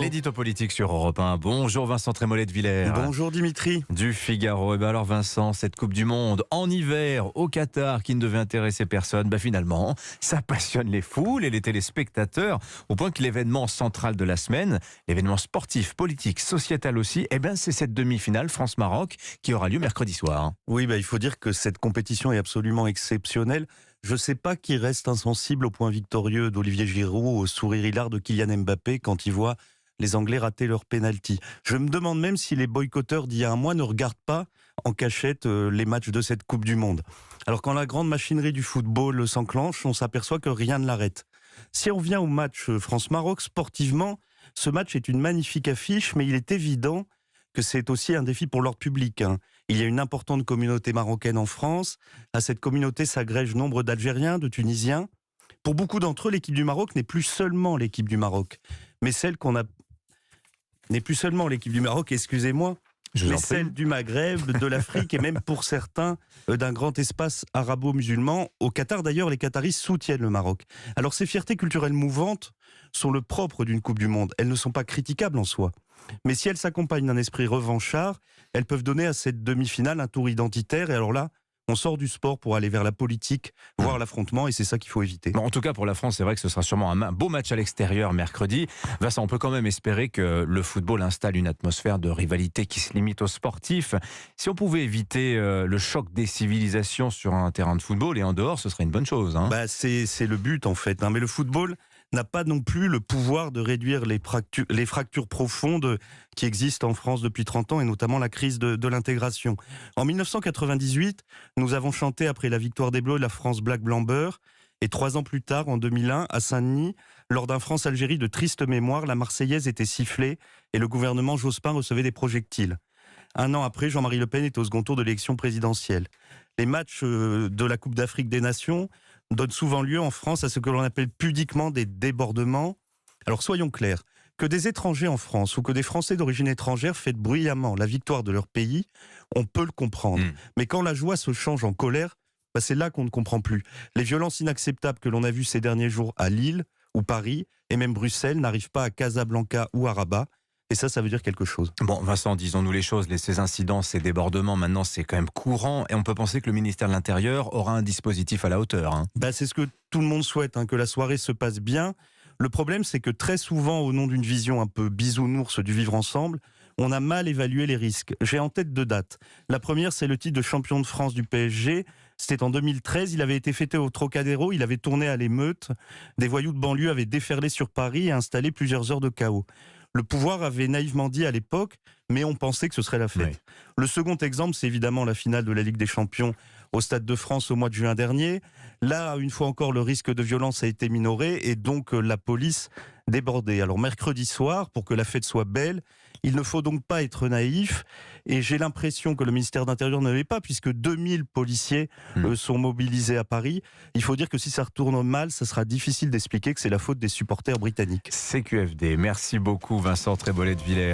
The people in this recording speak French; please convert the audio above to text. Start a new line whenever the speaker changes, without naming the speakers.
L'édito politique sur Europe 1. Bonjour Vincent Trémollet de Villers.
Bonjour Dimitri.
Du Figaro. Et ben alors Vincent, cette Coupe du Monde en hiver au Qatar qui ne devait intéresser personne, finalement, ça passionne les foules et les téléspectateurs au point que l'événement central de la semaine, l'événement sportif, politique, sociétal aussi, c'est cette demi-finale France-Maroc qui aura lieu mercredi soir.
Oui, il faut dire que cette compétition est absolument exceptionnelle. Je ne sais pas qui reste insensible au point victorieux d'Olivier Giroud, au sourire hilar de Kylian Mbappé quand il voit les Anglais rater leur penalty. Je me demande même si les boycotteurs d'il y a un mois ne regardent pas en cachette les matchs de cette Coupe du Monde. Alors quand la grande machinerie du football s'enclenche, on s'aperçoit que rien ne l'arrête. Si on vient au match France-Maroc, sportivement, ce match est une magnifique affiche, mais il est évident que c'est aussi un défi pour l'ordre public. Il y a une importante communauté marocaine en France. À cette communauté s'agrègent nombre d'Algériens, de Tunisiens. Pour beaucoup d'entre eux, l'équipe du Maroc n'est plus seulement l'équipe du Maroc, mais celle qu'on a... n'est plus seulement l'équipe du Maroc, excusez-moi, mais celle du Maghreb, de l'Afrique et même pour certains d'un grand espace arabo-musulman. Au Qatar d'ailleurs, les Qataris soutiennent le Maroc. Alors ces fiertés culturelles mouvantes sont le propre d'une Coupe du Monde. Elles ne sont pas critiquables en soi. Mais si elles s'accompagnent d'un esprit revanchard, elles peuvent donner à cette demi-finale un tour identitaire. Et alors là, on sort du sport pour aller vers la politique, voire l'affrontement, et c'est ça qu'il faut éviter.
En tout cas, pour la France, c'est vrai que ce sera sûrement un beau match à l'extérieur mercredi. Vincent, on peut quand même espérer que le football installe une atmosphère de rivalité qui se limite aux sportifs. Si on pouvait éviter le choc des civilisations sur un terrain de football et en dehors, ce serait une bonne chose.
C'est le but en fait. Mais le football n'a pas non plus le pouvoir de réduire les fractures profondes qui existent en France depuis 30 ans, et notamment la crise de l'intégration. En 1998, nous avons chanté après la victoire des Bleus la France Black Blanc Beurre, et 3 ans plus tard, en 2001, à Saint-Denis, lors d'un France-Algérie de triste mémoire, la Marseillaise était sifflée et le gouvernement Jospin recevait des projectiles. Un an après, Jean-Marie Le Pen est au second tour de l'élection présidentielle. Les matchs de la Coupe d'Afrique des Nations donnent souvent lieu en France à ce que l'on appelle pudiquement des débordements. Alors soyons clairs, que des étrangers en France ou que des Français d'origine étrangère fêtent bruyamment la victoire de leur pays, on peut le comprendre. Mais quand la joie se change en colère, c'est là qu'on ne comprend plus. Les violences inacceptables que l'on a vues ces derniers jours à Lille ou Paris, et même Bruxelles, n'arrivent pas à Casablanca ou à Rabat. Et ça veut dire quelque chose.
Vincent, disons-nous les choses, ces incidents, ces débordements, maintenant c'est quand même courant et on peut penser que le ministère de l'Intérieur aura un dispositif à la hauteur.
C'est ce que tout le monde souhaite, que la soirée se passe bien. Le problème, c'est que très souvent, au nom d'une vision un peu bisounours du vivre ensemble, on a mal évalué les risques. J'ai en tête 2 dates. La première, c'est le titre de champion de France du PSG. C'était en 2013, il avait été fêté au Trocadéro, il avait tourné à l'émeute. Des voyous de banlieue avaient déferlé sur Paris et installé plusieurs heures de chaos. Le pouvoir avait naïvement dit à l'époque, mais on pensait que ce serait la fête. Oui. Le second exemple, c'est évidemment la finale de la Ligue des Champions au Stade de France au mois de juin dernier. Là, une fois encore, le risque de violence a été minoré et donc la police débordée. Alors mercredi soir, pour que la fête soit belle, il ne faut donc pas être naïf. Et j'ai l'impression que le ministère de l'Intérieur ne l'est pas, puisque 2000 policiers sont mobilisés à Paris. Il faut dire que si ça retourne mal, ça sera difficile d'expliquer que c'est la faute des supporters britanniques.
CQFD, merci beaucoup Vincent Trémollet de Villers.